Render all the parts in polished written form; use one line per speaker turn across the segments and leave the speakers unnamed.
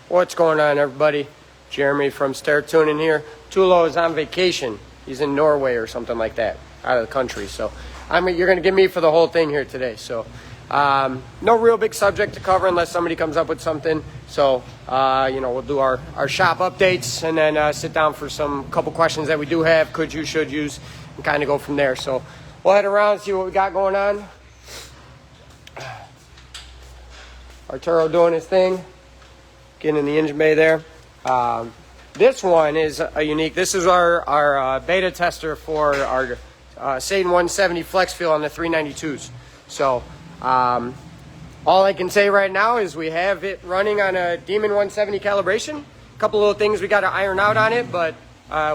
What's going on, everybody? Jeremy from Satera Tuning here. Tulo is on vacation. He's in Norway or something like that, out of the country. So you're going to get me for the whole thing here today. So no real big subject to cover unless somebody comes up with something. So, we'll do our shop updates and then sit down for some couple questions that we do have, could use, should use, and kind of go from there. So we'll head around and see what we got going on. Arturo doing his thing, getting in the engine bay there. This one is a unique. This is our beta tester for our Satan 170 flex fuel on the 392s. So all I can say right now is we have it running on a Demon 170 calibration. A couple little things we got to iron out on it, but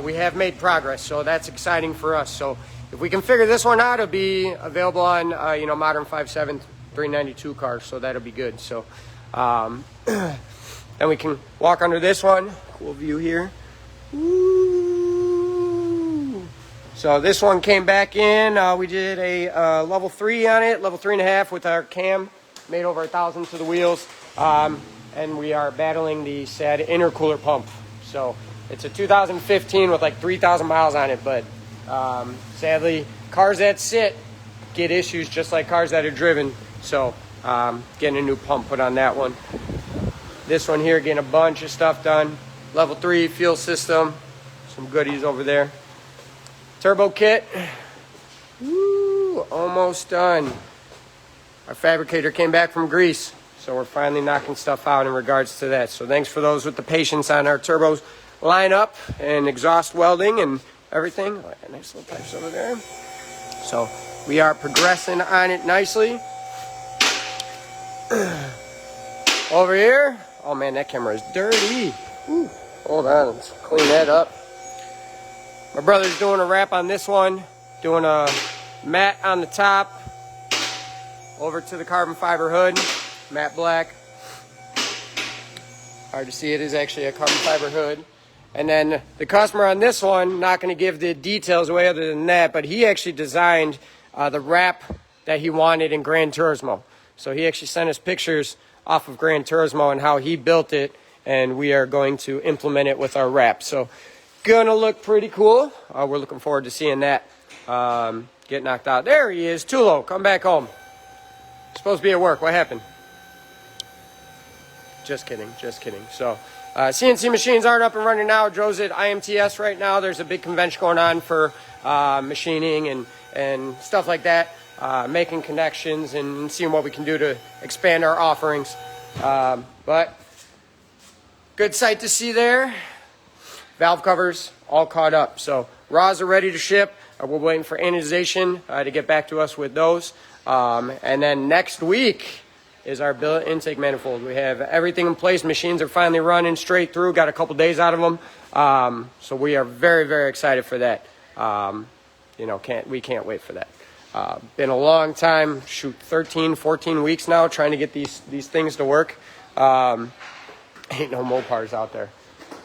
we have made progress, so that's exciting for us. So if we can figure this one out, it'll be available on modern 5.7 392 cars, so that'll be good. So then we can walk under this one. Cool view here. Woo. So this one came back in. We did a level 3 on it, level 3.5 with our cam. Made over 1,000 to the wheels. And we are battling the sad intercooler pump. So it's a 2015 with like 3,000 miles on it. But sadly, cars that sit get issues just like cars that are driven. So getting a new pump put on that one. This one here, getting a bunch of stuff done. Level 3 fuel system. Some goodies over there. Turbo kit. Woo, almost done. Our fabricator came back from Greece, so we're finally knocking stuff out in regards to that. So thanks for those with the patience on our turbos line up and exhaust welding and everything. Nice little pipes over there. So we are progressing on it nicely. Over here, oh man, that camera is dirty. Ooh, hold on, let's clean that up. My brother's doing a wrap on this one, doing a matte on the top, over to the carbon fiber hood, matte black. Hard to see, it is actually a carbon fiber hood. And then the customer on this one, not going to give the details away other than that, but he actually designed the wrap that he wanted in Gran Turismo. So he actually sent us pictures off of Gran Turismo and how he built it, and we are going to implement it with our wrap. So gonna look pretty cool. We're looking forward to seeing that get knocked out. There he is, Tulo, come back home. Supposed to be at work, what happened? Just kidding, just kidding. So CNC machines aren't up and running now. Joe's at IMTS right now. There's a big convention going on for machining and stuff like that. Making connections and seeing what we can do to expand our offerings. But good sight to see there. Valve covers all caught up. So raws are ready to ship. We're waiting for anodization to get back to us with those. And then next week is our billet intake manifold. We have everything in place. Machines are finally running straight through. Got a couple days out of them. So we are very, very excited for that. We can't wait for that. Been a long time, 13, 14 weeks now trying to get these things to work. Ain't no Mopars out there.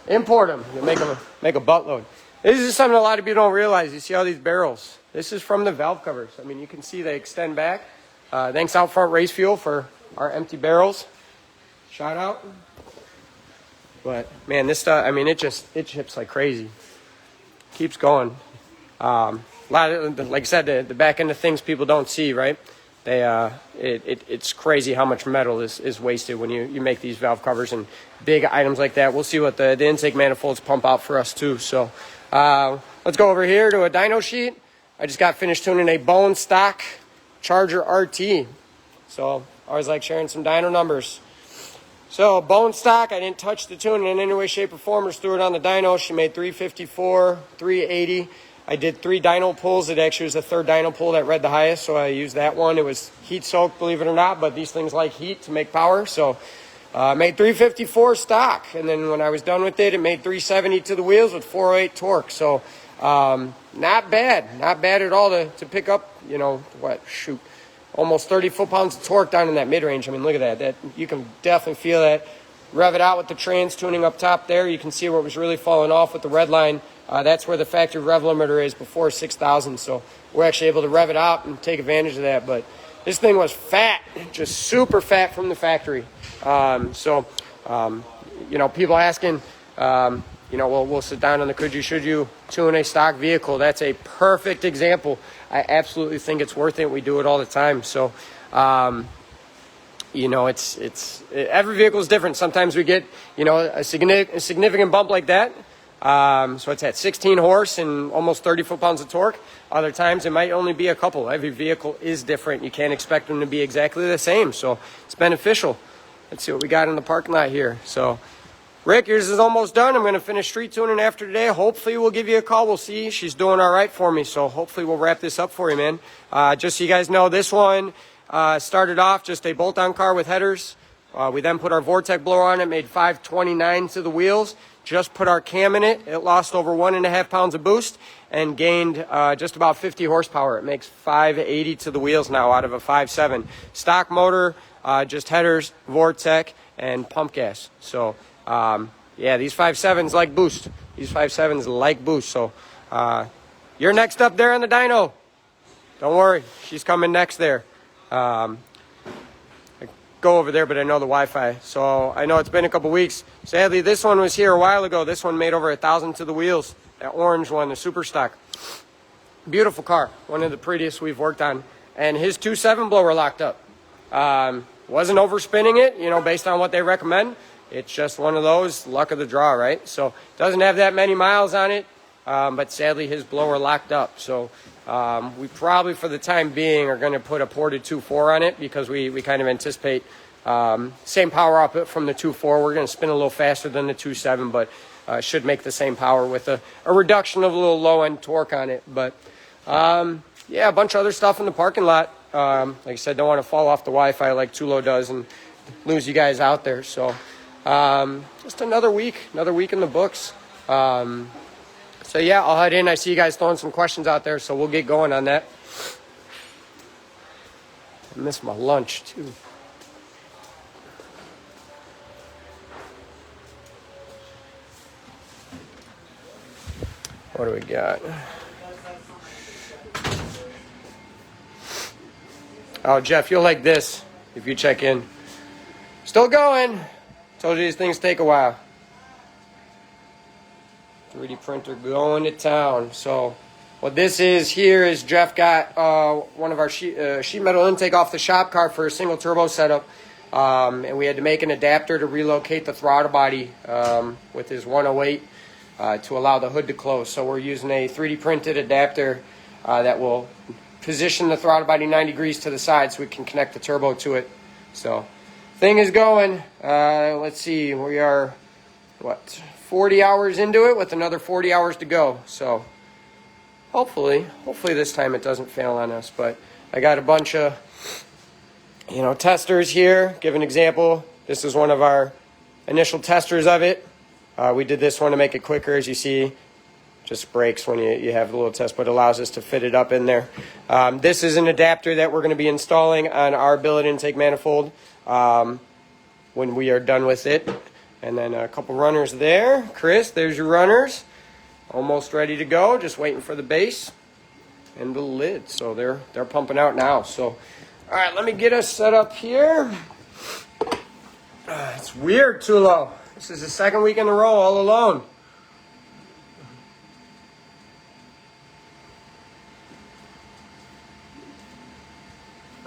Import them. You make a buttload. This is something a lot of people don't realize. You see all these barrels. This is from the valve covers. I mean, you can see they extend back. Thanks Out Front Race Fuel for our empty barrels. Shout out. But man, this stuff, I mean, it chips like crazy. Keeps going. A lot of, like I said, the back end of things people don't see, right? It's crazy how much metal is wasted when you make these valve covers and big items like that. We'll see what the intake manifolds pump out for us too. So let's go over here to a dyno sheet. I just got finished tuning a bone stock Charger RT. So I always like sharing some dyno numbers. So bone stock, I didn't touch the tune in any way, shape, or form, or threw it on the dyno. She made 354, 380. I did 3 dyno pulls. It actually was the 3rd dyno pull that read the highest, so I used that one. It was heat soaked, believe it or not, but these things like heat to make power. So made 354 stock, and then when I was done with it, it made 370 to the wheels with 408 torque. So not bad at all to pick up, almost 30 foot-pounds of torque down in that mid-range. I mean, look at that. That you can definitely feel that. Rev it out with the trans tuning up top there. You can see where it was really falling off with the red line. That's where the factory rev limiter is before 6,000. So we're actually able to rev it out and take advantage of that. But this thing was fat, just super fat from the factory. you know, people asking, you know, we'll sit down on the could you, should you tune a stock vehicle. That's a perfect example. I absolutely think it's worth it. We do it all the time. So, you know, every vehicle is different. Sometimes we get, you know, a significant bump like that. So it's at 16 horse and almost 30 foot-pounds of torque. Other times it might only be a couple. Every vehicle is different. You can't expect them to be exactly the same. So it's beneficial. Let's see what we got in the parking lot here. So, Rick, yours is almost done. I'm going to finish street tuning after today. Hopefully we'll give you a call. We'll see. She's doing all right for me. So hopefully we'll wrap this up for you, man. Just so you guys know, this one started off just a bolt-on car with headers. We then put our Vortec blower on it, made 529 to the wheels. Just put our cam in it. It lost over 1.5 pounds of boost and gained just about 50 horsepower. It makes 580 to the wheels now out of a 5.7. Stock motor, just headers, Vortec, and pump gas. So, yeah, these 5.7s like boost. These 5.7s like boost. So, you're next up there on the dyno. Don't worry. She's coming next there. Go over there, but I know the Wi-Fi. So I know it's been a couple weeks. Sadly, this one was here a while ago. This one made over 1,000 to the wheels. That orange one, the super stock. Beautiful car. One of the prettiest we've worked on. And his 2.7 blower locked up. Wasn't overspinning it, you know, based on what they recommend. It's just one of those, luck of the draw, right? So doesn't have that many miles on it. But sadly, his blower locked up. So we probably, for the time being, are going to put a ported 2.4 on it because we kind of anticipate same power output from the 2.4. We're going to spin a little faster than the 2.7, but should make the same power with a reduction of a little low-end torque on it. But, yeah, a bunch of other stuff in the parking lot. Like I said, don't want to fall off the Wi-Fi like Tulo does and lose you guys out there. So just another week in the books. So, yeah, I'll head in. I see you guys throwing some questions out there, so we'll get going on that. I missed my lunch, too. What do we got? Oh, Jeff, you'll like this if you check in. Still going. Told you these things take a while. 3D printer going to town. So what this is here is Jeff got one of our sheet metal intake off the shop car for a single turbo setup. And we had to make an adapter to relocate the throttle body with his 108 to allow the hood to close. So we're using a 3D printed adapter that will position the throttle body 90 degrees to the side so we can connect the turbo to it. So thing is going. Let's see, we are, 40 hours into it with another 40 hours to go. So hopefully this time it doesn't fail on us. But I got a bunch of, you know, testers here. Give an example. This is one of our initial testers of it. We did this one to make it quicker, as you see. Just breaks when you have the little test, but allows us to fit it up in there. This is an adapter that we're going to be installing on our billet intake manifold when we are done with it. And then a couple runners there. Chris, there's your runners. Almost ready to go. Just waiting for the base and the lid. So they're pumping out now. So, all right, let me get us set up here. It's weird, Tulo. This is the second week in a row all alone.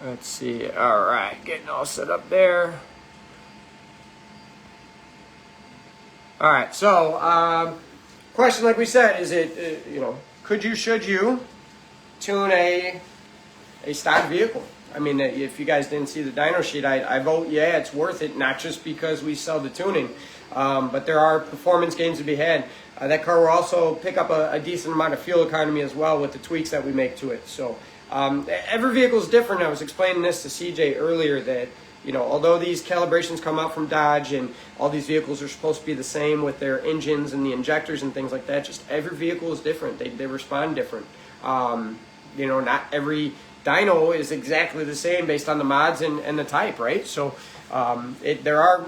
Let's see. All right, getting all set up there. All right, so question, like we said, is it, you know, could you, should you tune a stock vehicle? I mean, if you guys didn't see the dyno sheet, I vote yeah, it's worth it, not just because we sell the tuning, but there are performance gains to be had. That car will also pick up a decent amount of fuel economy as well with the tweaks that we make to it. So every vehicle is different. I was explaining this to CJ earlier that, you know, although these calibrations come out from Dodge and all these vehicles are supposed to be the same with their engines and the injectors and things like that, just every vehicle is different. They respond different. You know, not every dyno is exactly the same based on the mods and the type, right? So there are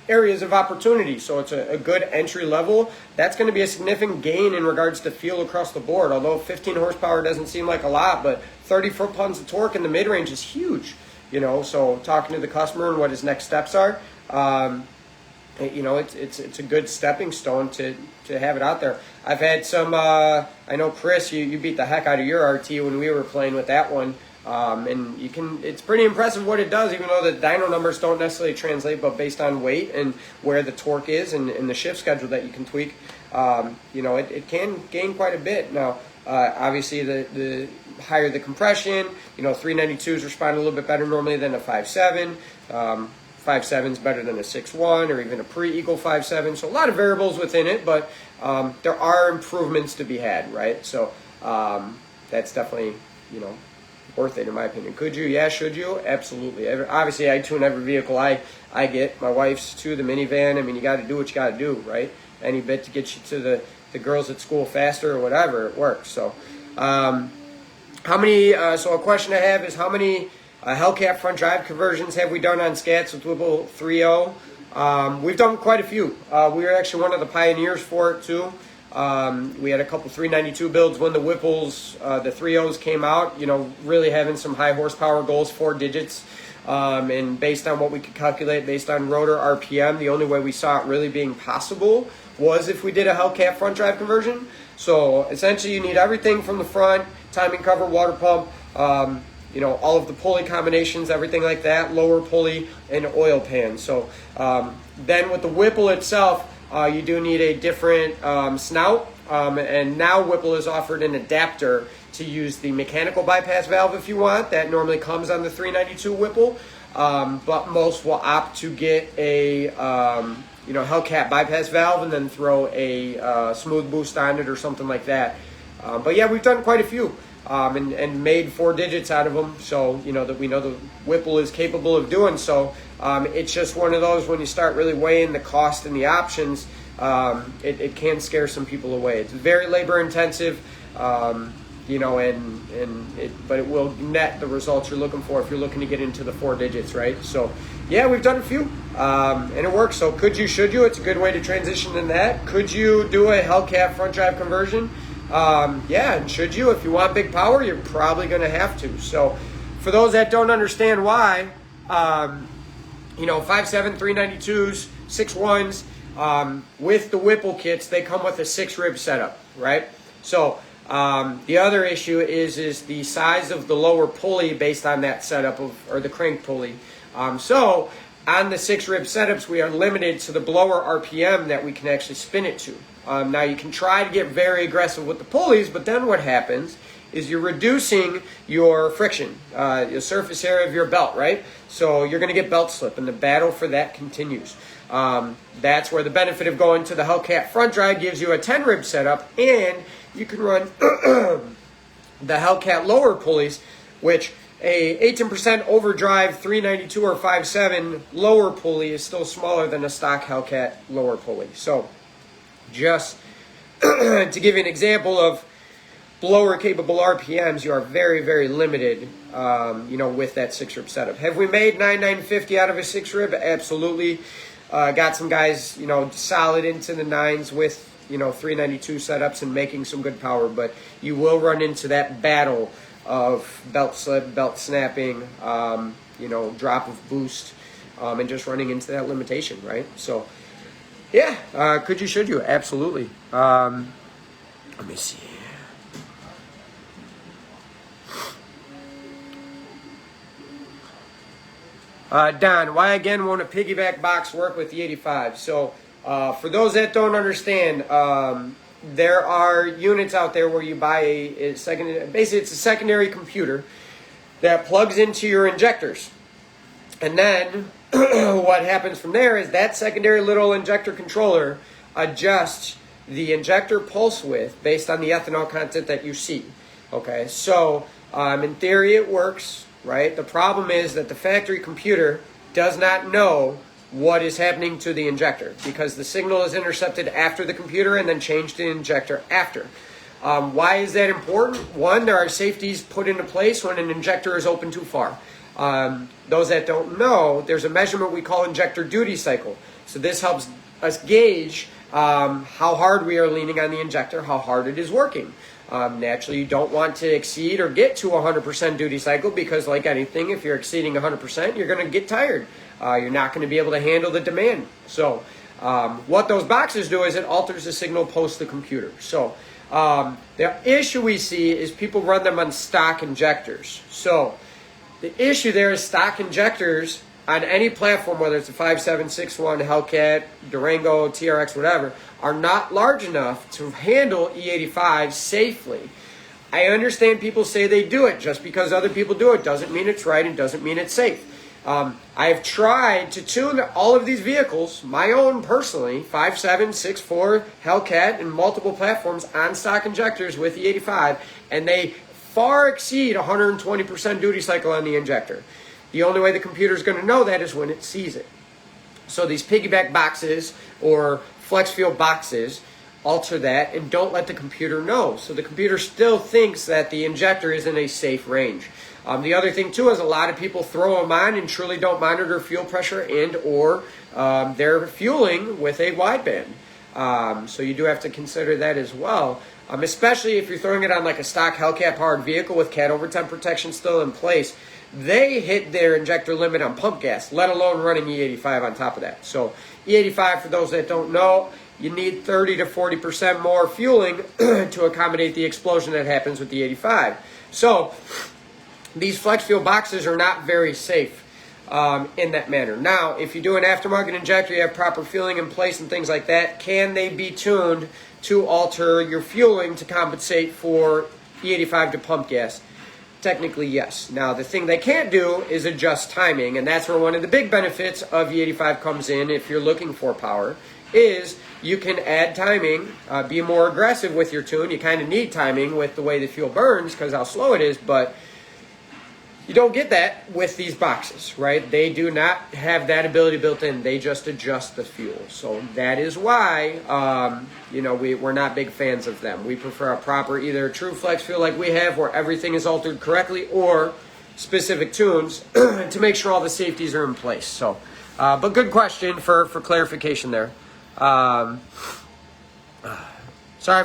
areas of opportunity. So it's a good entry level. That's going to be a significant gain in regards to fuel across the board. Although 15 horsepower doesn't seem like a lot, but 30 foot-pounds of torque in the mid-range is huge. You know, so talking to the customer and what his next steps are, you know, it's a good stepping stone to have it out there. I've had some. I know Chris, you beat the heck out of your RT when we were playing with that one, and it's pretty impressive what it does. Even though the dyno numbers don't necessarily translate, but based on weight and where the torque is and the shift schedule that you can tweak, you know, it can gain quite a bit. Now, obviously, the higher the compression, you know, 392s respond a little bit better normally than a 5.7. 5.7 is better than a 6.1 or even a pre-Eagle 5.7. So a lot of variables within it, but there are improvements to be had, right? So that's definitely, you know, worth it in my opinion. Could you? Yeah. Should you? Absolutely. Obviously, I tune every vehicle I get. My wife's too, the minivan. I mean, you got to do what you got to do, right? Any bit to get you to the girls at school faster or whatever, it works. So how many, so a question I have is how many Hellcat front drive conversions have we done on Scats with Whipple 3.0? We've done quite a few. We were actually one of the pioneers for it too. We had a couple 392 builds when the Whipples, the 3.0s came out, you know, really having some high horsepower goals, 4 digits. And based on what we could calculate, based on rotor RPM, the only way we saw it really being possible was if we did a Hellcat front drive conversion. So essentially you need everything from the front, timing cover, water pump, you know, all of the pulley combinations, everything like that, lower pulley, and oil pan. So then with the Whipple itself, you do need a different snout, and now Whipple has offered an adapter to use the mechanical bypass valve if you want. That normally comes on the 392 Whipple, but most will opt to get a you know, Hellcat bypass valve and then throw a smooth boost on it or something like that. But yeah, we've done quite a few. And made 4 digits out of them, so you know that we know the Whipple is capable of doing so. It's just one of those when you start really weighing the cost and the options, it can scare some people away. It's very labor intensive, you know, but it will net the results you're looking for if you're looking to get into the 4 digits, right? So yeah, we've done a few, and it works. So could you, should you? It's a good way to transition in that. Could you do a Hellcat front drive conversion? Yeah, and should you? If you want big power, you're probably going to have to. So for those that don't understand why, you know, 5.7, 392s, 6.1s, with the Whipple kits, they come with a 6-rib setup, right? So the other issue is the size of the lower pulley based on that setup or the crank pulley. So on the 6-rib setups, we are limited to the blower RPM that we can actually spin it to. Now you can try to get very aggressive with the pulleys, but then what happens is you're reducing your friction, the surface area of your belt, right? So you're going to get belt slip, and the battle for that continues. That's where the benefit of going to the Hellcat front drive gives you a 10-rib setup, and you can run the Hellcat lower pulleys, which a 18% overdrive 392 or 5.7 lower pulley is still smaller than a stock Hellcat lower pulley. So just to give you an example of blower capable RPMs, you are very, very limited, you know, with that 6-rib setup. Have we made 9,950 out of a 6-rib? Absolutely. Got some guys, you know, solid into the 9s with, you know, 392 setups and making some good power, but you will run into that battle of belt slip, belt snapping, you know, drop of boost, and just running into that limitation, right? So yeah, could you, should you? Absolutely. Let me see. Don, why again won't a piggyback box work with the 85? So for those that don't understand, there are units out there where you buy a basically it's a secondary computer that plugs into your injectors. And then what happens from there is that secondary little injector controller adjusts the injector pulse width based on the ethanol content that you see. Okay, so in theory it works, right? The problem is that the factory computer does not know what is happening to the injector because the signal is intercepted after the computer and then changed to the injector after. Why is that important? One, there are safeties put into place when an injector is open too far. Those that don't know, there's a measurement we call injector duty cycle. So this helps us gauge how hard we are leaning on the injector, how hard it is working. Naturally, you don't want to exceed or get to 100% duty cycle because like anything, if you're exceeding 100%, you're going to get tired. You're not going to be able to handle the demand. So What those boxes do is it alters the signal post the computer. So the issue we see is people run them on stock injectors. So the issue there is stock injectors on any platform, whether it's a 5761, Hellcat, Durango, TRX, whatever, are not large enough to handle E85 safely. I understand people say they do it. Just because other people do it doesn't mean it's right and doesn't mean it's safe. I have tried to tune all of these vehicles, my own personally, 57, 64, Hellcat, and multiple platforms on stock injectors with E85, and they far exceed 120% duty cycle on the injector. The only way the computer is going to know that is when it sees it. So these piggyback boxes or flex fuel boxes alter that and don't let the computer know. So the computer still thinks that the injector is in a safe range. The other thing too is a lot of people throw them on and truly don't monitor fuel pressure and or their fueling with a wideband. So you do have to consider that as well. Especially if you're throwing it on like a stock Hellcat powered vehicle with cat overtime protection still in place. They hit their injector limit on pump gas, let alone running E85 on top of that. So E85, for those that don't know, you need 30 to 40% more fueling to accommodate the explosion that happens with the E85. So these flex fuel boxes are not very safe in that manner. Now, if you do an aftermarket injector, you have proper fueling in place and things like that, can they be tuned to alter your fueling to compensate for E85 to pump gas? Technically, yes. Now, the thing they can't do is adjust timing, and that's where one of the big benefits of E85 comes in if you're looking for power, is you can add timing, be more aggressive with your tune. You kind of need timing with the way the fuel burns because how slow it is, but you don't get that with these boxes, right? They do not have that ability built in. They just adjust the fuel. So that is why, we're not big fans of them. We prefer a proper, either true flex fuel like we have where everything is altered correctly or specific tunes to make sure all the safeties are in place. So, but good question for clarification there. Sorry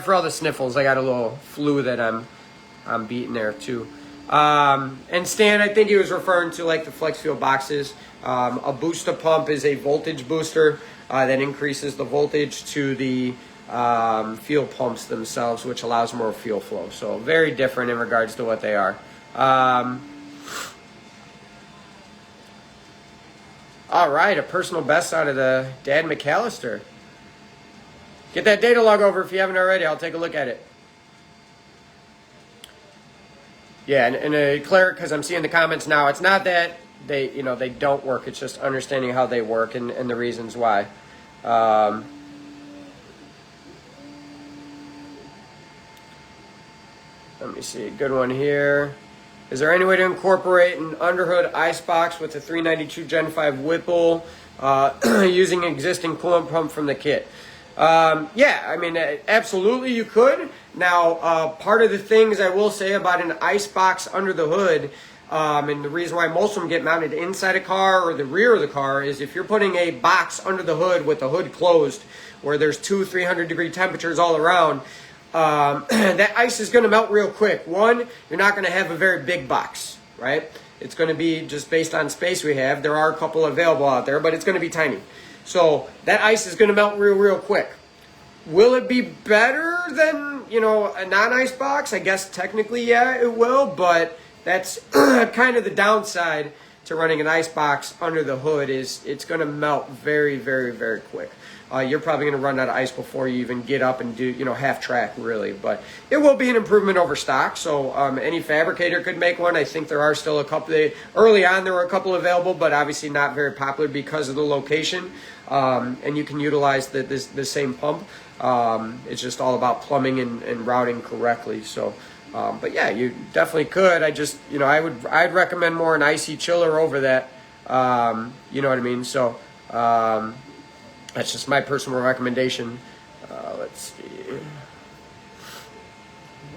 for all the sniffles. I got a little flu that I'm beating there too. And Stan, I think he was referring to like the flex fuel boxes. A booster pump is a voltage booster that increases the voltage to the fuel pumps themselves, which allows more fuel flow. So very different in regards to what they are. All right, a personal best out of the Dad McAllister. Get that data log over if you haven't already. I'll take a look at it. Yeah, and clear, because I'm seeing the comments now, it's not that they don't work, it's just understanding how they work and the reasons why. Let me see, good one here. Is there any way to incorporate an underhood icebox with a 392 Gen 5 Whipple using an existing coolant pump from the kit? Yeah, I mean, absolutely you could. Now, part of the things I will say about an ice box under the hood, and the reason why most of them get mounted inside a car or the rear of the car is if you're putting a box under the hood with the hood closed where there's 200-300 degree temperatures all around, that ice is going to melt real quick. One, you're not going to have a very big box, right? It's going to be just based on space we have. There are a couple available out there, but it's going to be tiny. So that ice is going to melt real quick. Will it be better than, a non-ice box? I guess technically, yeah, it will, but that's kind of the downside to running an ice box under the hood is it's going to melt very, very, very quick. You're probably going to run out of ice before you even get up and do, half track really, but it will be an improvement over stock. So any fabricator could make one. I think there are still a couple. Early on, there were a couple available, but obviously not very popular because of the location. And you can utilize the same pump. It's just all about plumbing and routing correctly. So, but yeah, you definitely could. I'd recommend more an icy chiller over that. You know what I mean? So, that's just my personal recommendation. Let's see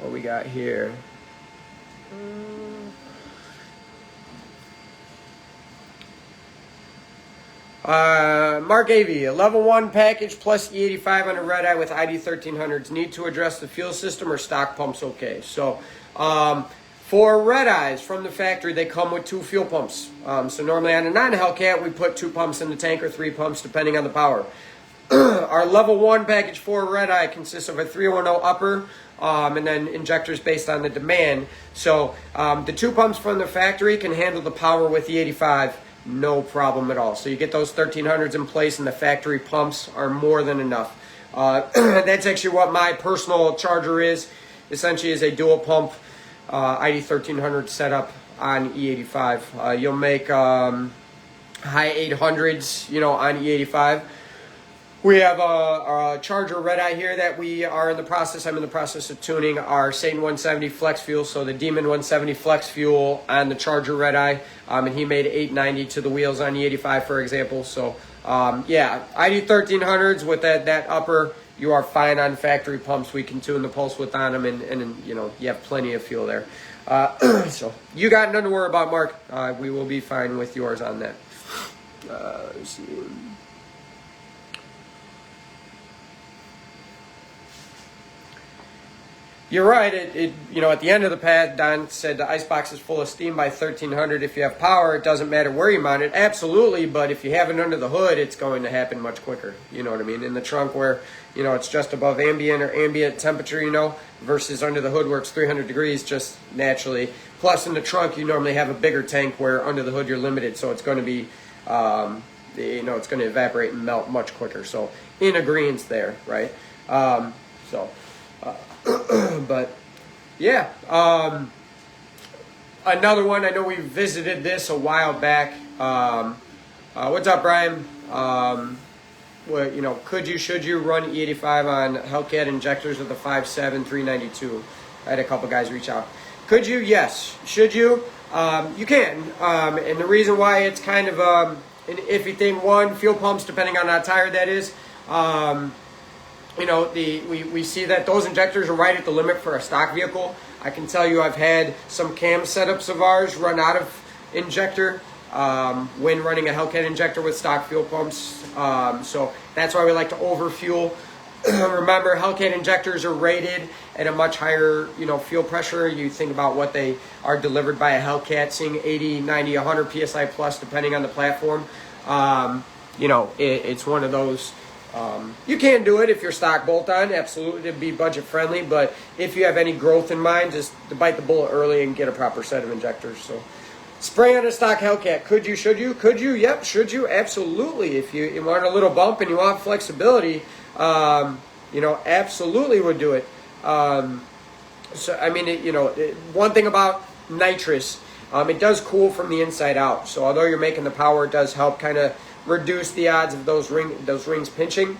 what we got here. Mark AV, a level 1 package plus E85 on a red eye with ID 1300s. Need to address the fuel system or stock pumps okay? So for red eyes from the factory, they come with 2 fuel pumps. So normally on a non-Hellcat, we put 2 pumps in the tank or 3 pumps depending on the power. Our level 1 package 4 red eye consists of a 310 upper, and then injectors based on the demand. So the 2 pumps from the factory can handle the power with the 85, no problem at all. So you get those 1300s in place, and the factory pumps are more than enough. That's actually what my personal charger is. Essentially, is a dual pump ID 1300 setup on E85. You'll make high 800s, you know, on E85. We have a charger red eye here that we are in the process. I'm in the process of tuning our Satan 170 flex fuel, so the Demon 170 flex fuel on the charger red eye, and he made 890 to the wheels on E85, for example. So yeah, ID 1300s with that upper, you are fine on factory pumps. We can tune the pulse width on them, and you know, you have plenty of fuel there. So you got nothing to worry about, Mark. We will be fine with yours on that. Let's see. You're right. You know, at the end of the pad, Don said the icebox is full of steam by 1300. If you have power, it doesn't matter where you mount it. Absolutely, but if you have it under the hood, it's going to happen much quicker. You know what I mean? In the trunk where, you know, it's just above ambient or ambient temperature, you know, versus under the hood where it's 300 degrees just naturally. Plus, in the trunk, you normally have a bigger tank where under the hood you're limited, so it's going to be, you know, it's going to evaporate and melt much quicker. So, in agreement there, right? But yeah, another one, I know we visited this a while back. What's up, Brian? Well, you know, should you run E85 on Hellcat injectors with a 5.7 392? I had a couple guys reach out. Could you? Yes. Should you? You can. And the reason why it's kind of an iffy thing, one, fuel pumps, depending on how tired that is. You know, we see that those injectors are right at the limit for a stock vehicle. I can tell you I've had some cam setups of ours run out of injector when running a Hellcat injector with stock fuel pumps. So that's why we like to overfuel. Remember, Hellcat injectors are rated at a much higher, you know, fuel pressure. You think about what they are delivered by a Hellcat, seeing 80, 90, 100 PSI plus, depending on the platform. You know, it's one of those. You can do it if you're stock bolt-on, absolutely, to be budget friendly, but if you have any growth in mind, just to bite the bullet early and get a proper set of injectors. So, spray on a stock Hellcat, could you, should you? Could you? Yep, should you? Absolutely. If you want a little bump and you want flexibility, you know, absolutely would do it. So, I mean, you know, one thing about nitrous, it does cool from the inside out. So, although you're making the power, it does help kind of reduce the odds of those rings pinching.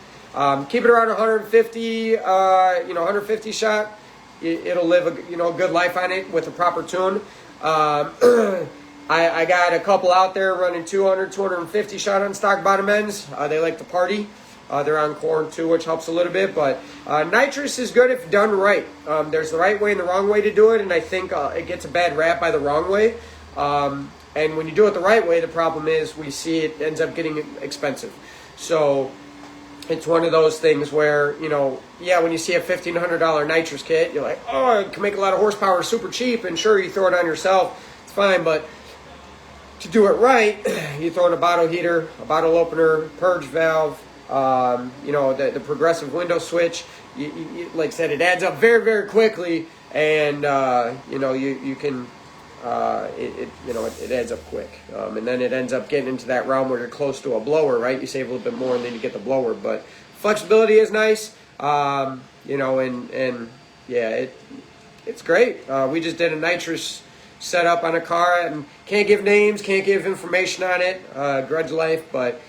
Keep it around 150, you know, 150 shot. It'll live a, you know, good life on it with a proper tune. I got a couple out there running 200, 250 shot on stock bottom ends. They like to party. They're on corn too, which helps a little bit. But nitrous is good if done right. There's the right way and the wrong way to do it, and I think it gets a bad rap by the wrong way. And when you do it the right way, the problem is we see it ends up getting expensive. So it's one of those things where, you know, yeah, when you see a $1,500 nitrous kit, you're like, oh, it can make a lot of horsepower super cheap, and sure, you throw it on yourself, it's fine, but to do it right, you throw in a bottle heater, a bottle opener, purge valve, you know, the progressive window switch. You, like I said, it adds up very, very quickly, and, you know, you can... you know, it adds up quick, and then it ends up getting into that realm where you're close to a blower, right? You save a little bit more, and then you get the blower. But flexibility is nice, you know, and yeah, it's great. We just did a nitrous setup on a car, and can't give names, can't give information on it, grudge life, but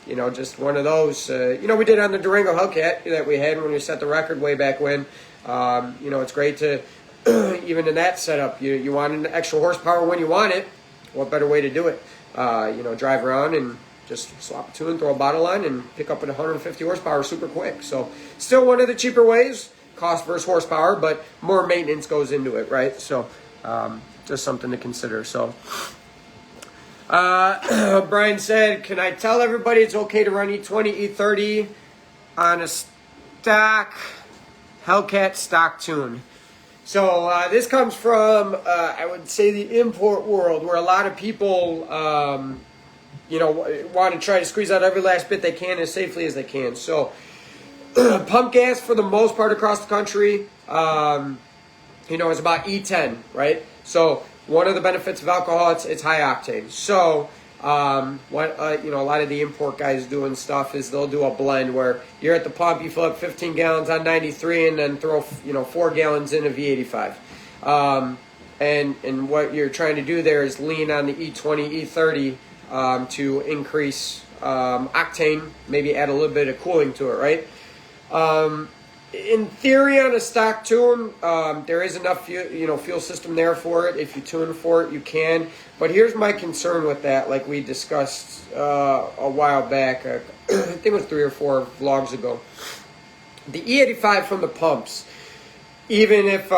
you know, just one of those. You know, we did on the Durango Hellcat that we had when we set the record way back when. You know, it's great to. Even in that setup, you want an extra horsepower when you want it. What better way to do it? You know, drive around and just swap a tune, throw a bottle on, and pick up at 150 horsepower super quick. So, still one of the cheaper ways, cost versus horsepower, but more maintenance goes into it, right? So, just something to consider. So, Brian said, can I tell everybody it's okay to run E20, E30 on a stock Hellcat stock tune? So this comes from, I would say, the import world, where a lot of people want to try to squeeze out every last bit they can as safely as they can. So pump gas for the most part across the country, is about E10, right? So one of the benefits of alcohol, it's high octane. So a lot of the import guys doing stuff is they'll do a blend where you're at the pump, you fill up 15 gallons on 93 and then throw 4 gallons in of E85. And what you're trying to do there is lean on the E20, E30 to increase octane, maybe add a little bit of cooling to it, right? In theory, on a stock tune, there is enough fuel system there for it. If you tune for it, you can. But here's my concern with that, like we discussed a while back. I think it was 3 or 4 vlogs ago. The E85 from the pumps, even if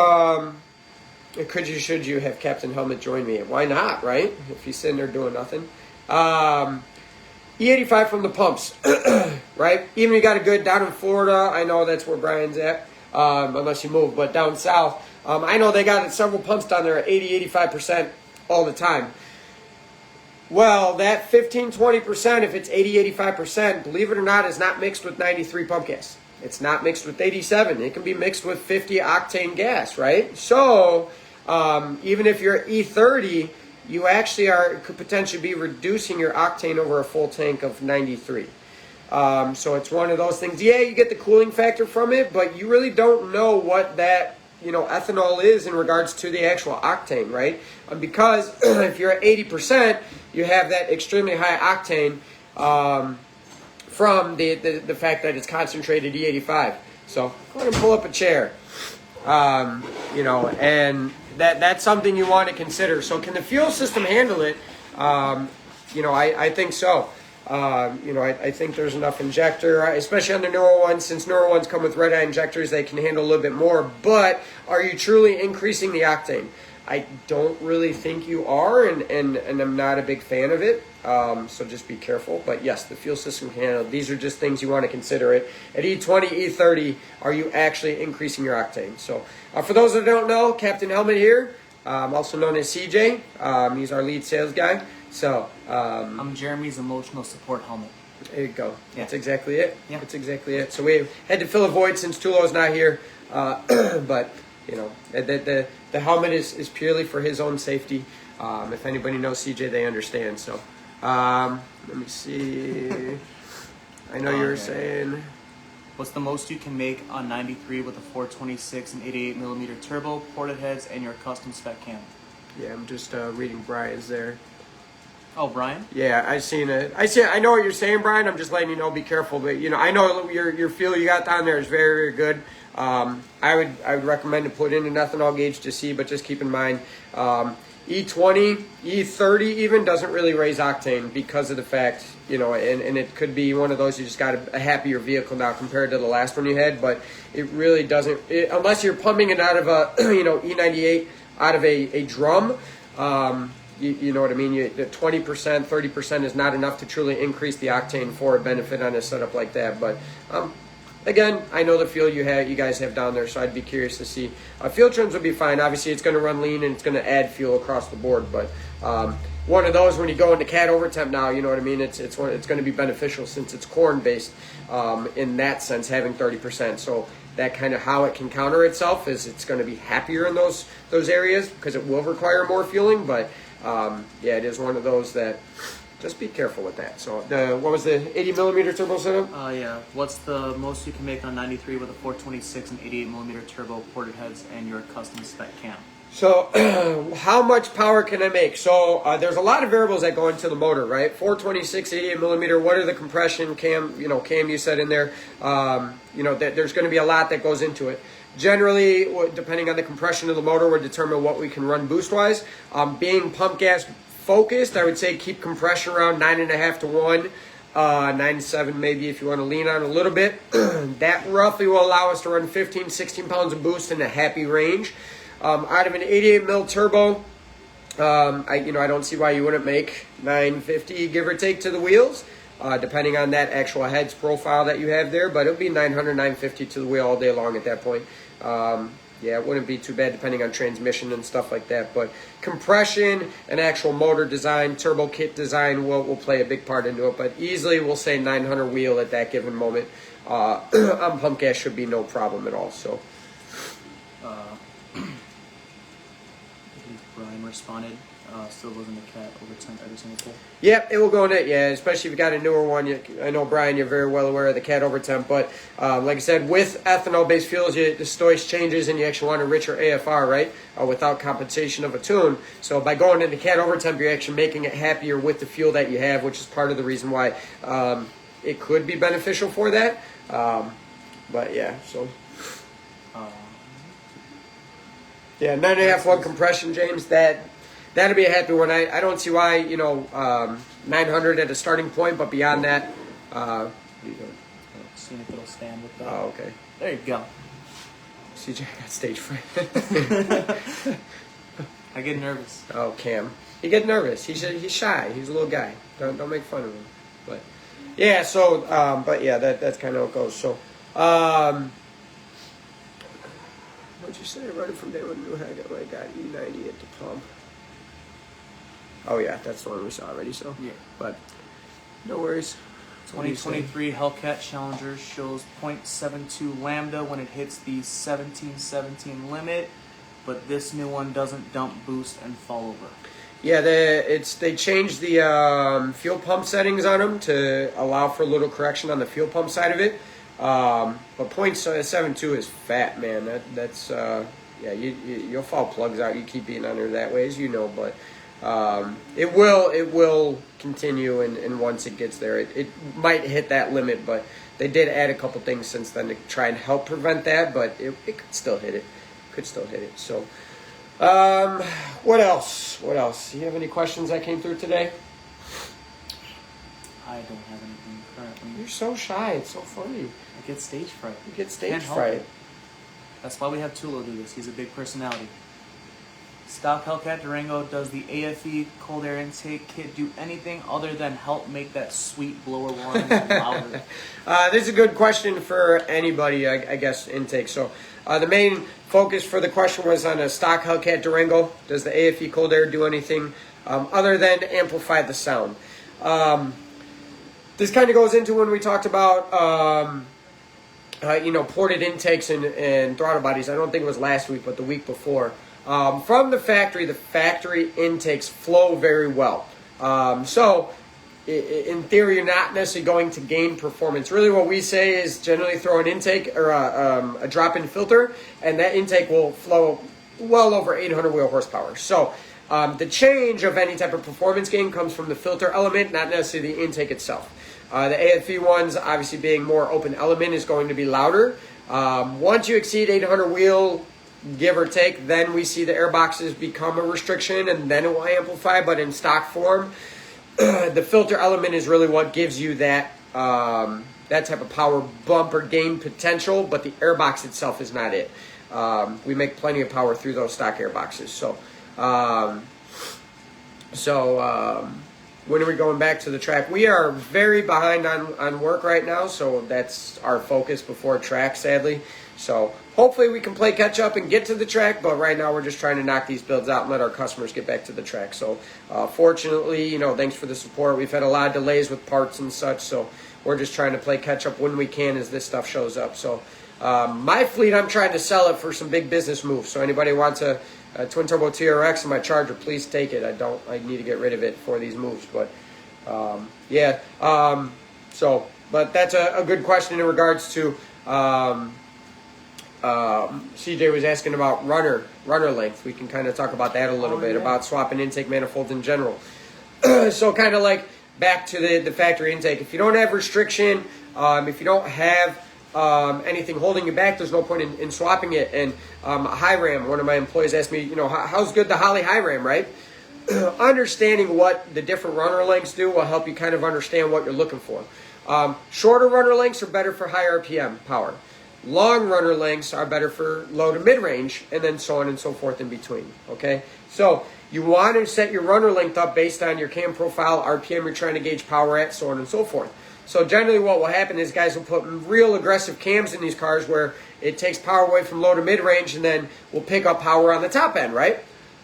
should you have Captain Helmet join me? Why not, right? If he's sitting there doing nothing. E85 from the pumps, right? Even you got a good down in Florida. I know that's where Brian's at, unless you move. But down south, I know they got several pumps down there at 80, 85% all the time. Well, that 15, 20%, if it's 80, 85%, believe it or not, is not mixed with 93 pump gas. It's not mixed with 87. It can be mixed with 50 octane gas, right? So even if you're at E30, you actually could potentially be reducing your octane over a full tank of 93. So it's one of those things. Yeah, you get the cooling factor from it, but you really don't know what that ethanol is in regards to the actual octane, right? Because if you're at 80%, you have that extremely high octane from the fact that it's concentrated E85. So go ahead and pull up a chair. And that's something you want to consider. So can the fuel system handle it? I think so. I think there's enough injector, especially on the newer ones. Since newer ones come with red-eye injectors, they can handle a little bit more. But are you truly increasing the octane? I don't really think you are, and I'm not a big fan of it. So just be careful. But yes, the fuel system can handle it. These are just things you want to consider it. At E20, E30, are you actually increasing your octane? So for those that don't know, Captain Helmet here, also known as CJ. He's our lead sales guy. So
I'm Jeremy's emotional support helmet.
There you go.
Yeah.
That's exactly it.
Yeah.
That's exactly it. So we had to fill a void since Tulo's not here. But the helmet is purely for his own safety. If anybody knows CJ, they understand. So let me see. I know you were saying.
What's the most you can make on 93 with a 426 and 88mm turbo, ported heads, and your custom spec cam?
Yeah, I'm just reading Brian's there.
Oh, Brian?
Yeah, I seen it. I know what you're saying, Brian. I'm just letting you know, be careful. But I know your fuel you got down there is very, very good. I would recommend to put in an ethanol gauge to see, but just keep in mind, E20, E30 even doesn't really raise octane because of the fact, and it could be one of those you just got a happier vehicle now compared to the last one you had, but it really doesn't, unless you're pumping it out of a, E98 out of a drum. You know what I mean? The 20%, 30% is not enough to truly increase the octane for a benefit on a setup like that. But again, I know the fuel you guys have down there, so I'd be curious to see. Fuel trims would be fine. Obviously, it's going to run lean and it's going to add fuel across the board. But one of those when you go into cat overtemp now, you know what I mean? It's going to be beneficial since it's corn based in that sense, having 30%. So that kind of how it can counter itself is it's going to be happier in those areas because it will require more fueling, but. Yeah, it is one of those that just be careful with that. So what was the 80mm turbo setup?
Yeah. What's the most you can make on 93 with a 426 and 88mm turbo, ported heads, and your custom spec cam?
So how much power can I make? So there's a lot of variables that go into the motor, right? 426, 88mm. What are the compression cam you said in there? There's going to be a lot that goes into it. Generally, depending on the compression of the motor, will determine what we can run boost-wise. Being pump gas focused, I would say keep compression around 9.5 to 1, 9 to 7 maybe if you want to lean on a little bit. That roughly will allow us to run 15, 16 pounds of boost in a happy range. Out of an 88mm turbo, I don't see why you wouldn't make 950 give or take to the wheels. Depending on that actual heads profile that you have there, but it'll be 900, 950 to the wheel all day long at that point. yeah, it wouldn't be too bad depending on transmission and stuff like that. But compression and actual motor design, turbo kit design will play a big part into it. But easily we'll say 900 wheel at that given moment. On pump gas should be no problem at all. So
Brian responded, still goes in the cat over 10 every single pull.
Yep, it will go in it, yeah, especially if you got a newer one. I know, Brian, you're very well aware of the cat over temp, but like I said, with ethanol-based fuels, the stoichs changes and you actually want a richer AFR, right, without compensation of a tune. So by going into cat over temp, you're actually making it happier with the fuel that you have, which is part of the reason why it could be beneficial for that. But yeah, so... yeah, 9.5 1 compression, James, that'd be a happy one. I don't see why, 900 at a starting point, but beyond that, what are you doing?
Seeing if it'll stand with that.
Oh, okay.
There you go.
CJ got stage fright.
I get nervous.
Oh, Cam. He gets nervous. He's shy. He's a little guy. Don't make fun of him. But yeah, so but yeah, that's kind of how it goes. So what'd you say? Running from day one, knew how I got my dad E90 at the pump. Oh yeah, that's the one we saw already. So
yeah,
but no worries.
2023 Hellcat Challenger shows 0.72 lambda when it hits the 1717 limit, but this new one doesn't dump, boost, and fall over.
Yeah, they changed the fuel pump settings on them to allow for a little correction on the fuel pump side of it. But 0.72 is fat, man. That's yeah, you'll fall plugs out. You keep being under that way, as you know. But it will continue, and once it gets there, it might hit that limit. But they did add a couple things since then to try and help prevent that. But it could still hit it. So. What else? Do you have any questions that came through today?
I don't have anything currently.
You're so shy. It's so funny.
I get stage fright.
You get stage
Can't help
fright.
it. That's why we have Tulo do this. He's a big personality. Stock Hellcat Durango, does the AFE cold air intake kit do anything other than help make that sweet blower one louder?
This is a good question for anybody, I guess, intake. So the main focus for the question was on a stock Hellcat Durango. Does the AFE cold air do anything other than to amplify the sound? This kind of goes into when we talked about ported intakes and throttle bodies. I don't think it was last week, but the week before. From the factory intakes flow very well. So in theory, you're not necessarily going to gain performance. Really what we say is generally throw an intake or a drop-in filter, and that intake will flow well over 800 wheel horsepower. So the change of any type of performance gain comes from the filter element, not necessarily the intake itself. The AFE ones, obviously being more open element, is going to be louder. Once you exceed 800 wheel, give or take, then we see the air boxes become a restriction, and then it will amplify. But in stock form, the filter element is really what gives you that type of power bump or gain potential, but the air box itself is not it. We make plenty of power through those stock air boxes. So when are we going back to the track? We are very behind on work right now, so that's our focus before track, sadly. So hopefully we can play catch up and get to the track, but right now we're just trying to knock these builds out and let our customers get back to the track. So fortunately, thanks for the support. We've had a lot of delays with parts and such, so we're just trying to play catch up when we can as this stuff shows up. So my fleet, I'm trying to sell it for some big business moves. So anybody wants a twin turbo TRX in my Charger, please take it. I need to get rid of it for these moves. But but that's a good question in regards to CJ was asking about runner length. We can kind of talk about that a little bit, about swapping intake manifolds in general. So kind of like back to the factory intake. If you don't have restriction, if you don't have anything holding you back, there's no point in swapping it. And high ram, one of my employees asked me, how's good the Holley high ram, right? Understanding what the different runner lengths do will help you kind of understand what you're looking for. Shorter runner lengths are better for high RPM power. Long runner lengths are better for low to mid-range, and then so on and so forth in between, okay? So you want to set your runner length up based on your cam profile, RPM you're trying to gauge power at, so on and so forth. So generally what will happen is guys will put real aggressive cams in these cars where it takes power away from low to mid-range and then will pick up power on the top end, right?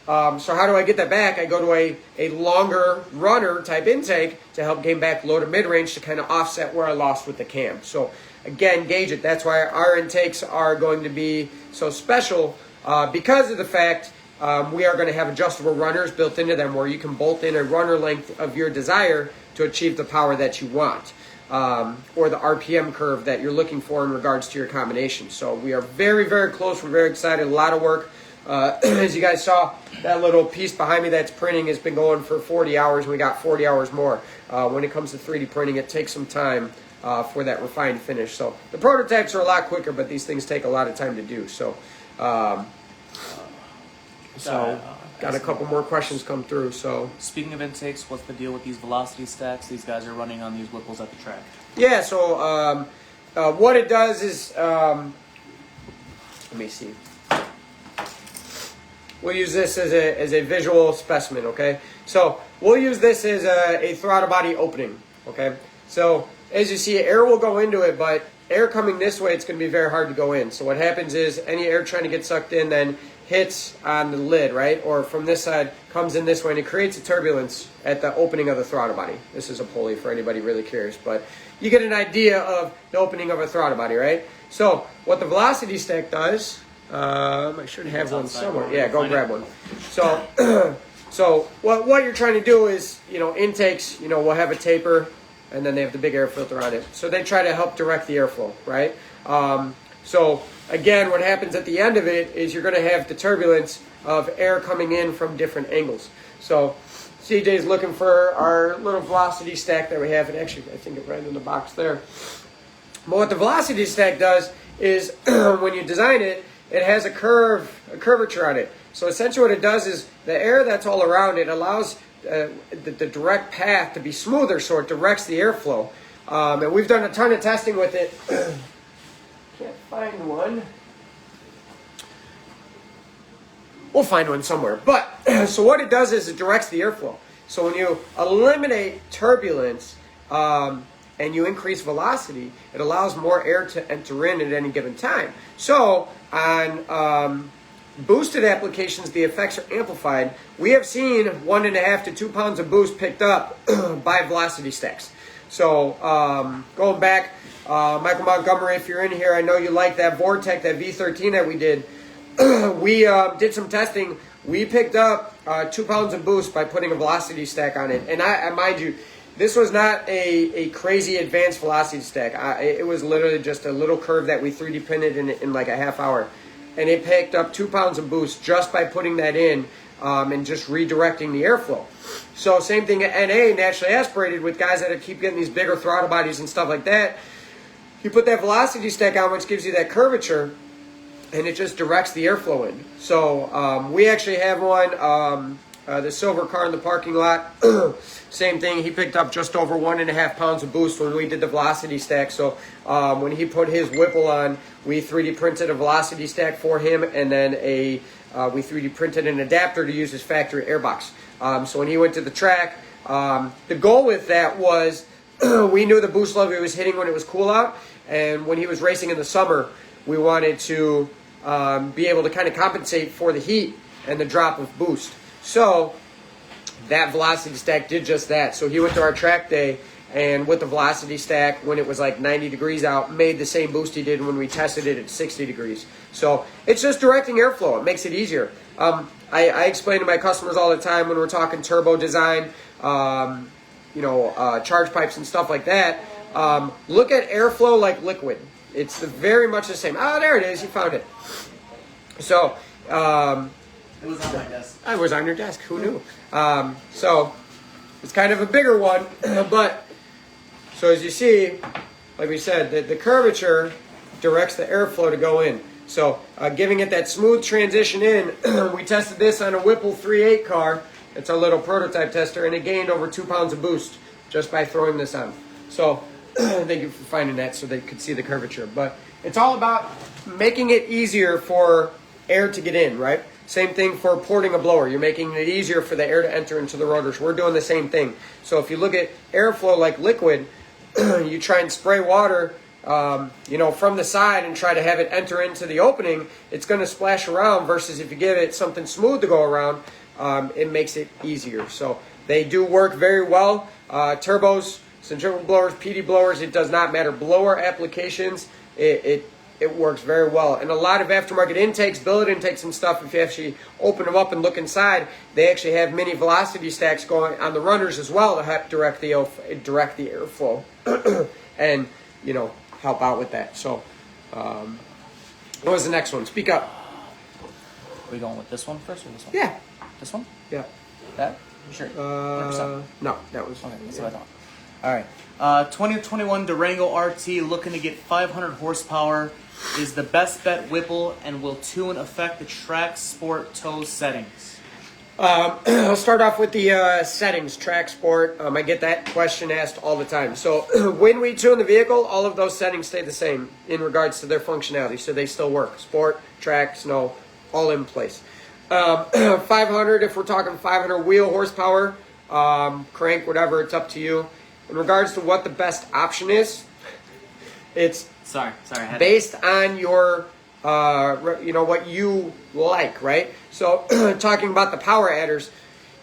So how do I get that back? I go to a longer runner type intake to help gain back low to mid-range to kind of offset where I lost with the cam. So again, gauge it. That's why our intakes are going to be so special because of the fact we are going to have adjustable runners built into them where you can bolt in a runner length of your desire to achieve the power that you want. Or the RPM curve that you're looking for in regards to your combination. So we are very, very close. We're very excited. A lot of work. As you guys saw, that little piece behind me that's printing has been going for 40 hours, and we got 40 hours more. When it comes to 3D printing, it takes some time for that refined finish. So the prototypes are a lot quicker, but these things take a lot of time to do. So, got a couple more questions come through. So
speaking of intakes, what's the deal with these velocity stacks? These guys are running on these Whipples at the track.
yeah, so what it does is, let me see. We'll use this as a visual specimen, okay? So we'll use this as a throttle body opening, okay? So as you see, air will go into it, but air coming this way, it's going to be very hard to go in. So what happens is any air trying to get sucked in then hits on the lid, right? Or from this side, comes in this way, and it creates a turbulence at the opening of the throttle body. This is a pulley for anybody really curious, but you get an idea of the opening of a throttle body, right? So what the velocity stack does, I should have one somewhere. Yeah, go grab one. So, so what you're trying to do is, intakes, we'll have a taper, and then they have the big air filter on it. So they try to help direct the airflow, right? So again, what happens at the end of it is you're going to have the turbulence of air coming in from different angles. So CJ's looking for our little velocity stack that we have, and actually I think it ran in the box there. But what the velocity stack does is when you design it, it has a curvature on it. So essentially what it does is the air that's all around it allows the direct path to be smoother, so it directs the airflow. And we've done a ton of testing with it. Can't find one. We'll find one somewhere. But so what it does is it directs the airflow. So when you eliminate turbulence and you increase velocity, it allows more air to enter in at any given time. So on boosted applications, the effects are amplified. We have seen 1.5 to 2 pounds of boost picked up by velocity stacks. So going back, Michael Montgomery, if you're in here, I know you like that Vortec, that V13 that we did. We did some testing. We picked up 2 pounds of boost by putting a velocity stack on it. And I mind you, this was not a crazy advanced velocity stack. It was literally just a little curve that we 3D printed in like a half hour. And it picked up 2 pounds of boost just by putting that in and just redirecting the airflow. So same thing at NA, naturally aspirated, with guys that keep getting these bigger throttle bodies and stuff like that. You put that velocity stack on, which gives you that curvature, and it just directs the airflow in. So we actually have one, the silver car in the parking lot. Same thing, he picked up just over 1.5 pounds of boost when we did the velocity stack. So when he put his Whipple on, we 3D printed a velocity stack for him, and then we 3D printed an adapter to use his factory airbox. So when he went to the track, the goal with that was we knew the boost level he was hitting when it was cool out, and when he was racing in the summer, we wanted to be able to kind of compensate for the heat and the drop of boost. So that velocity stack did just that. So he went to our track day, and with the velocity stack, when it was like 90 degrees out, made the same boost he did when we tested it at 60 degrees. So it's just directing airflow. It makes it easier. I explain to my customers all the time when we're talking turbo design, charge pipes and stuff like that. Look at airflow like liquid. It's very much the same. Oh, there it is. You found it. So
it was on my desk.
I was on your desk. Who knew? So it's kind of a bigger one, but so as you see, like we said, the curvature directs the airflow to go in. So giving it that smooth transition in, we tested this on a Whipple 3.8 car. It's our little prototype tester, and it gained over 2 pounds of boost just by throwing this on. So thank you for finding that so they could see the curvature. But it's all about making it easier for air to get in, right? Same thing for porting a blower. You're making it easier for the air to enter into the rotors. We're doing the same thing. So if you look at airflow like liquid, you try and spray water, from the side and try to have it enter into the opening, it's going to splash around, versus if you give it something smooth to go around, it makes it easier. So they do work very well. Turbos, centrifugal blowers, PD blowers, it does not matter. Blower applications, it works very well. And a lot of aftermarket intakes, billet intakes and stuff, if you actually open them up and look inside, they actually have mini velocity stacks going on the runners as well to help direct the airflow and, help out with that. So, what was the next one? Speak up.
Are we going with this one first or this one?
Yeah.
This one?
Yeah.
That? Sure. 100%.
No, that was...
Okay, that's what I thought. All right. 2021 Durango RT looking to get 500 horsepower. Is the best bet Whipple, and will tune affect the track sport toe settings?
I'll start off with the settings, track sport. I get that question asked all the time. So when we tune the vehicle, all of those settings stay the same in regards to their functionality. So they still work. Sport, track, snow, all in place. 500, if we're talking 500 wheel horsepower, crank, whatever, it's up to you. In regards to what the best option is, it's
Sorry.
based on your, what you like, right? So talking about the power adders,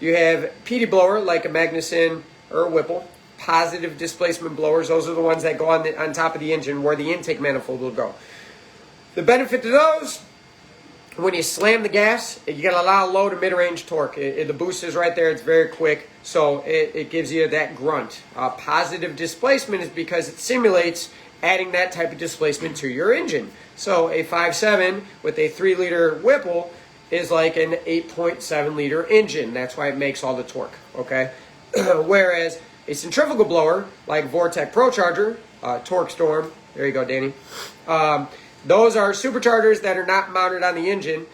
you have PD blower like a Magnuson or a Whipple. Positive displacement blowers, those are the ones that go on top of the engine where the intake manifold will go. The benefit to those, when you slam the gas, you got a lot of low to mid-range torque. The boost is right there. It's very quick, so it gives you that grunt. Positive displacement is because it simulates adding that type of displacement to your engine. So a 5.7 with a 3-liter Whipple is like an 8.7-liter engine. That's why it makes all the torque, okay? Whereas a centrifugal blower like Vortec ProCharger, Torque Storm, there you go, Danny. Those are superchargers that are not mounted on the engine,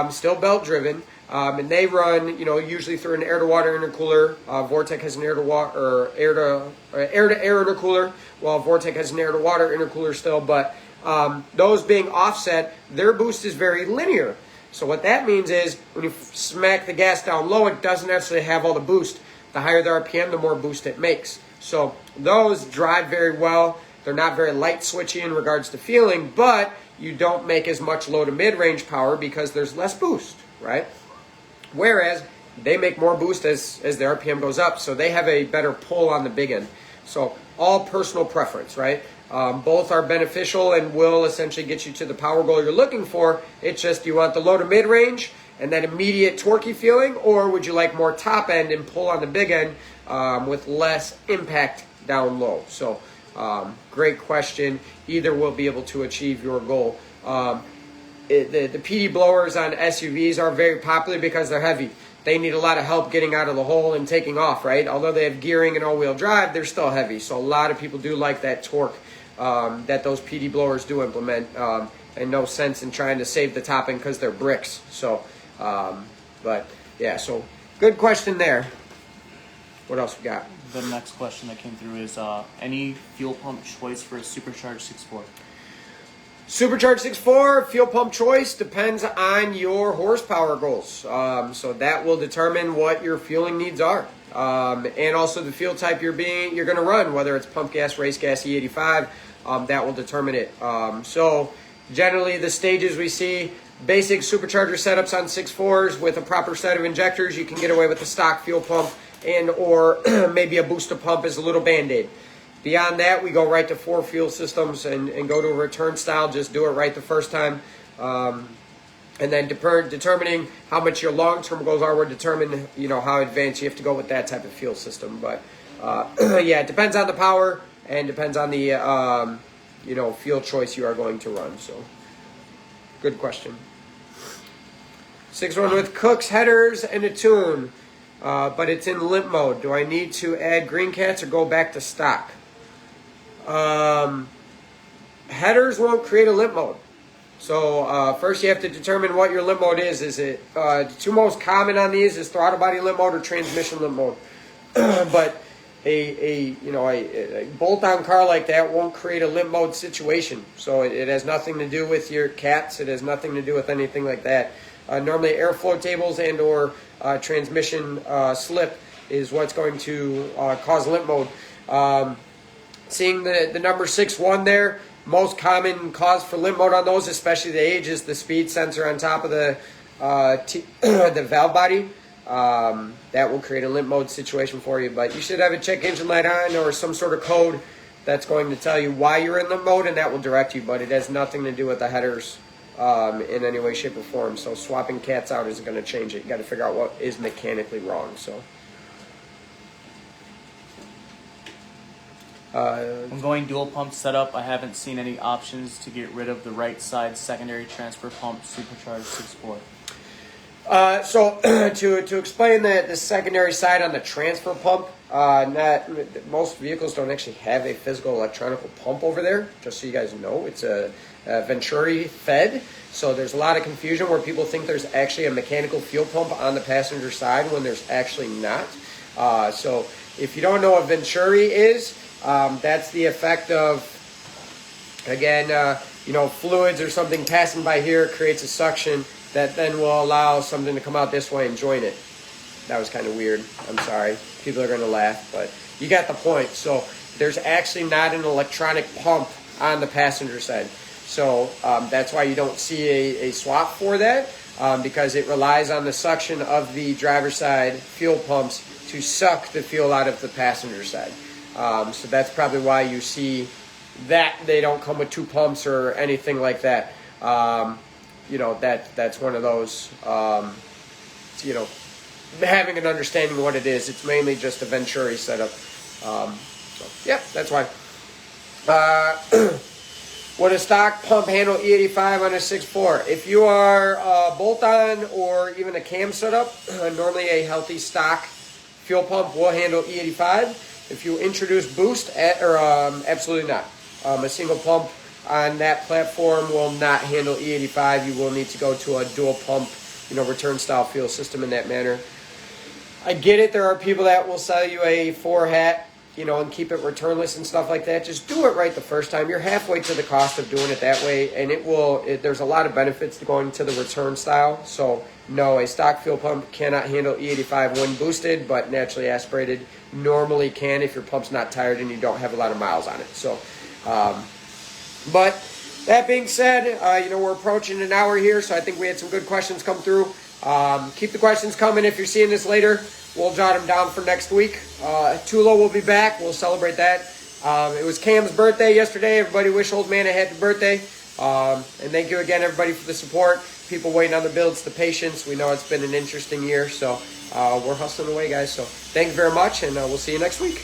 still belt driven, and they run, usually through an air-to-water intercooler. Vortec has an air-to-water or air-to-air intercooler, while Vortec has an air-to-water intercooler still. But those being offset, their boost is very linear. So what that means is when you smack the gas down low, it doesn't necessarily have all the boost. The higher the RPM, the more boost it makes. So those drive very well. They're not very light switchy in regards to feeling, but you don't make as much low to mid-range power because there's less boost, right? Whereas they make more boost as the RPM goes up, so they have a better pull on the big end. So all personal preference, right? Both are beneficial and will essentially get you to the power goal you're looking for. It's just, you want the low to mid-range and that immediate torquey feeling, or would you like more top end and pull on the big end with less impact down low? So great question. Either will be able to achieve your goal. The PD blowers on SUVs are very popular because they're heavy. They need a lot of help getting out of the hole and taking off, right? Although they have gearing and all-wheel drive, they're still heavy. So a lot of people do like that torque that those PD blowers do implement, and no sense in trying to save the top end because they're bricks. So, but yeah, so good question there. What else we got?
The next question that came through is any fuel pump choice for a supercharged 6.4?
Supercharged 6.4 fuel pump choice depends on your horsepower goals. So that will determine what your fueling needs are. And also the fuel type you're going to run, whether it's pump gas, race gas, E85, that will determine it. So generally the stages we see, basic supercharger setups on 6.4s with a proper set of injectors, you can get away with the stock fuel pump and or maybe a booster pump as a little band-aid. Beyond that, we go right to 4 fuel systems and go to a return style. Just do it right the first time. And then determining how much your long-term goals are will determine, how advanced you have to go with that type of fuel system. But, yeah, it depends on the power and depends on the, fuel choice you are going to run. So, good question. 6.1 with Cook's headers and a tune, but it's in limp mode. Do I need to add green cats or go back to stock? Headers won't create a limp mode. So first you have to determine what your limp mode is. Is it the two most common on these is throttle body limp mode or transmission limp mode. But a bolt-on car like that won't create a limp mode situation. So it has nothing to do with your cats. It has nothing to do with anything like that. Normally airflow tables and or transmission slip is what's going to cause limp mode. seeing the number 6-1 there. Most common cause for limp mode on those, especially the age, is the speed sensor on top of the the valve body. That will create a limp mode situation for you. But you should have a check engine light on or some sort of code that's going to tell you why you're in limp mode, and that will direct you. But it has nothing to do with the headers in any way, shape, or form. So swapping cats out isn't going to change it. You got to figure out what is mechanically wrong. So
I'm going dual pump setup. I haven't seen any options to get rid of the right side secondary transfer pump supercharged 6.4.
So to explain the secondary side on the transfer pump, most vehicles don't actually have a physical electronic pump over there. Just so you guys know, it's a Venturi fed. So there's a lot of confusion where people think there's actually a mechanical fuel pump on the passenger side when there's actually not. So if you don't know what Venturi is, that's the effect of, again, fluids or something passing by here creates a suction that then will allow something to come out this way and join it. That was kind of weird. I'm sorry. People are going to laugh, but you got the point. So there's actually not an electronic pump on the passenger side. So that's why you don't see a swap for that, because it relies on the suction of the driver's side fuel pumps to suck the fuel out of the passenger side. So that's probably why you see that they don't come with two pumps or anything like that. That's one of those, having an understanding of what it is. It's mainly just a Venturi setup. That's why. Would a stock pump handle E85 on a 6.4? If you are bolt-on or even a cam setup, normally a healthy stock fuel pump will handle E85. If you introduce boost, absolutely not. A single pump on that platform will not handle E85. You will need to go to a dual pump, return style fuel system in that manner. I get it. There are people that will sell you a 4-hat, and keep it returnless and stuff like that. Just do it right the first time. You're halfway to the cost of doing it that way, and there's a lot of benefits to going to the return style. So no, a stock fuel pump cannot handle E85 when boosted, but naturally aspirated normally can if your pump's not tired and you don't have a lot of miles on it. So, but that being said, we're approaching an hour here, so I think we had some good questions come through. Keep the questions coming. If you're seeing this later, we'll jot them down for next week. Tulo will be back. We'll celebrate that. It was Cam's birthday yesterday. Everybody wish old man a happy birthday. And thank you again, everybody, for the support. People waiting on the builds, the patience. We know it's been an interesting year, so we're hustling away, guys. So thank you very much, and we'll see you next week.